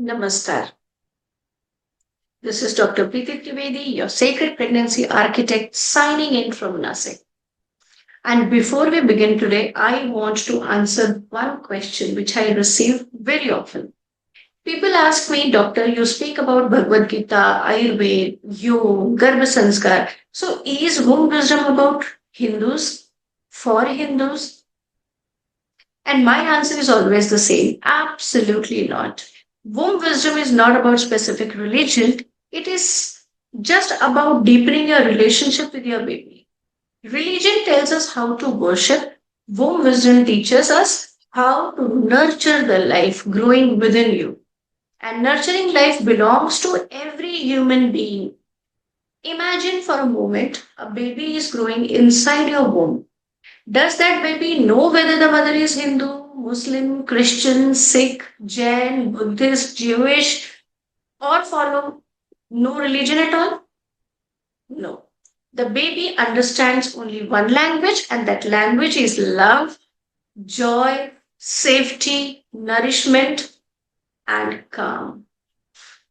Namaskar. This is Dr. Preeti Trivedi, your sacred pregnancy architect, signing in from Nasik. And before we begin today, I want to answer one question which I receive very often. People ask me, Doctor, you speak about Bhagavad Gita, Ayurveda, Yoga, Garbha Sanskar. So is womb wisdom about Hindus, for Hindus? And my answer is always the same. Absolutely not. Womb wisdom is not about specific religion. It is just about deepening your relationship with your baby. Religion tells us how to worship. Womb wisdom teaches us how to nurture the life growing within you. And nurturing life belongs to every human being. Imagine for a moment a baby is growing inside your womb. Does that baby know whether the mother is Hindu, Muslim, Christian, Sikh, Jain, Buddhist, Jewish, or follow no religion at all? No. The baby understands only one language, and that language is love, joy, safety, nourishment, and calm.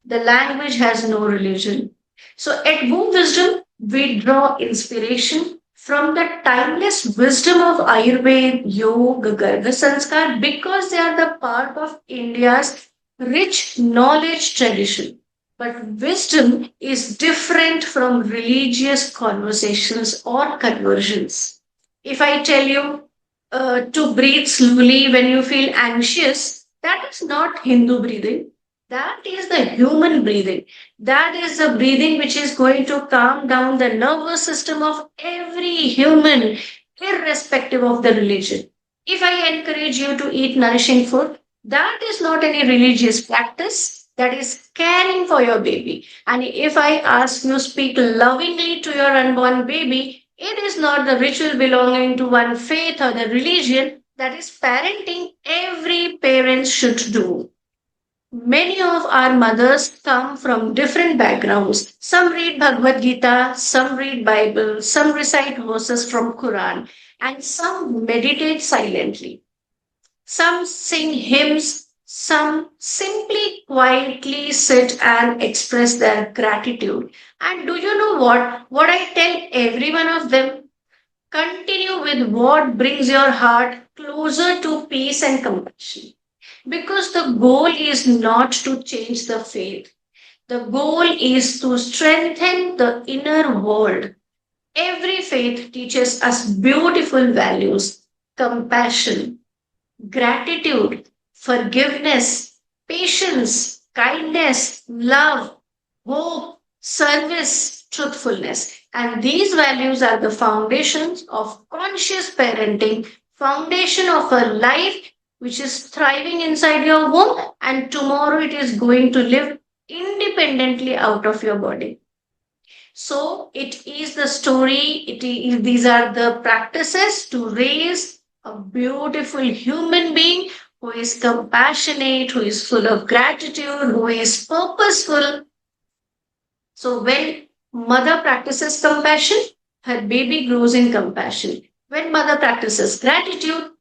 The language has no religion. So at Womb Wisdom, we draw inspiration from the timeless wisdom of Ayurveda, Yoga, Garbha Sanskar because they are the part of India's rich knowledge tradition. But wisdom is different from religious conversations or conversions. If I tell you to breathe slowly when you feel anxious, that is not Hindu breathing. That is the human breathing. That is the breathing which is going to calm down the nervous system of every human, irrespective of the religion. If I encourage you to eat nourishing food, that is not any religious practice. That is caring for your baby. And if I ask you speak lovingly to your unborn baby, it is not the ritual belonging to one faith or the religion. That is parenting every parent should do. Many of our mothers come from different backgrounds. Some read Bhagavad Gita, some read Bible, some recite verses from Quran, and some meditate silently. Some sing hymns, some simply quietly sit and express their gratitude. And do you know what? What I tell every one of them? Continue with what brings your heart closer to peace and compassion. Because the goal is not to change the faith. The goal is to strengthen the inner world. Every faith teaches us beautiful values, compassion, gratitude, forgiveness, patience, kindness, love, hope, service, truthfulness. And these values are the foundations of conscious parenting, foundation of a life which is thriving inside your womb, and tomorrow it is going to live independently out of your body. So it is the story, these are the practices to raise a beautiful human being who is compassionate, who is full of gratitude, who is purposeful. So when mother practices compassion, her baby grows in compassion. When mother practices gratitude,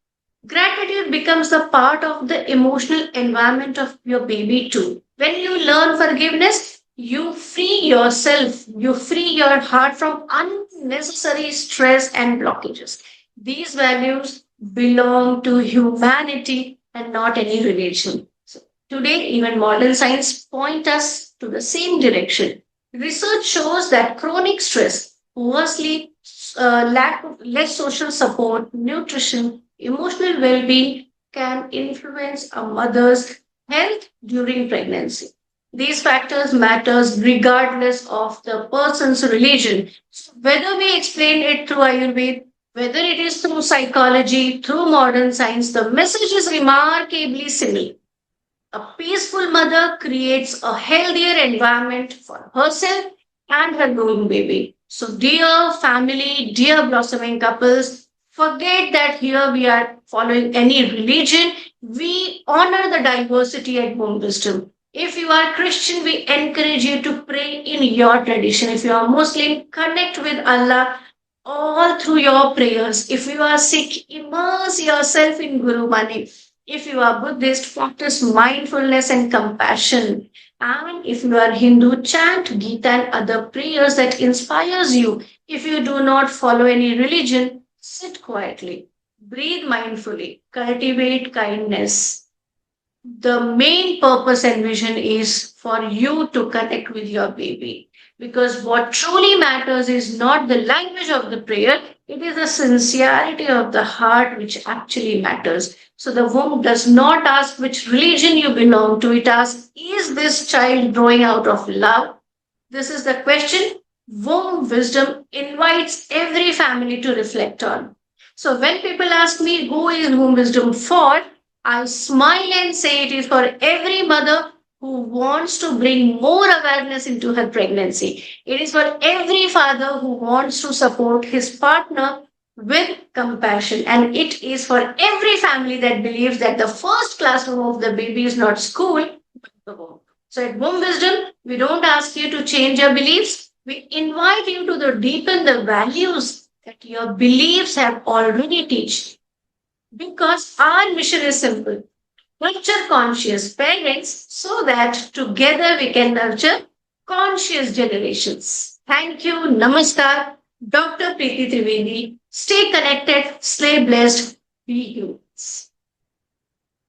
gratitude becomes the part of the emotional environment of your baby too. When you learn forgiveness, you free yourself, you free your heart from unnecessary stress and blockages. These values belong to humanity and not any religion. So today, even modern science point us to the same direction. Research shows that chronic stress, poor sleep, lack of less social support, nutrition, emotional well-being can influence a mother's health during pregnancy. These factors matters regardless of the person's religion. So whether we explain it through Ayurveda, whether it is through psychology, through modern science, the message is remarkably similar. A peaceful mother creates a healthier environment for herself and her growing baby. So, dear family, dear blossoming couples, forget that here we are following any religion. We honor the diversity at Home Wisdom. If you are Christian, we encourage you to pray in your tradition. If you are Muslim, connect with Allah all through your prayers. If you are Sikh, immerse yourself in Gurbani. If you are Buddhist, practice mindfulness and compassion. And if you are Hindu, chant Gita and other prayers that inspires you. If you do not follow any religion, sit quietly, breathe mindfully, cultivate kindness. The main purpose and vision is for you to connect with your baby. Because what truly matters is not the language of the prayer, it is the sincerity of the heart which actually matters. So the womb does not ask which religion you belong to, it asks, is this child growing out of love? This is the question womb wisdom invites every family to reflect on. So when people ask me, who is womb wisdom for? I smile and say it is for every mother who wants to bring more awareness into her pregnancy. It is for every father who wants to support his partner with compassion. And it is for every family that believes that the first classroom of the baby is not school, but the home. So at Womb Wisdom, we don't ask you to change your beliefs. We invite you to deepen the values that your beliefs have already teach. Because our mission is simple. Nurture conscious parents so that together we can nurture conscious generations. Thank you. Namaskar. Dr. Preeti Trivedi. Stay connected, stay blessed, be humans.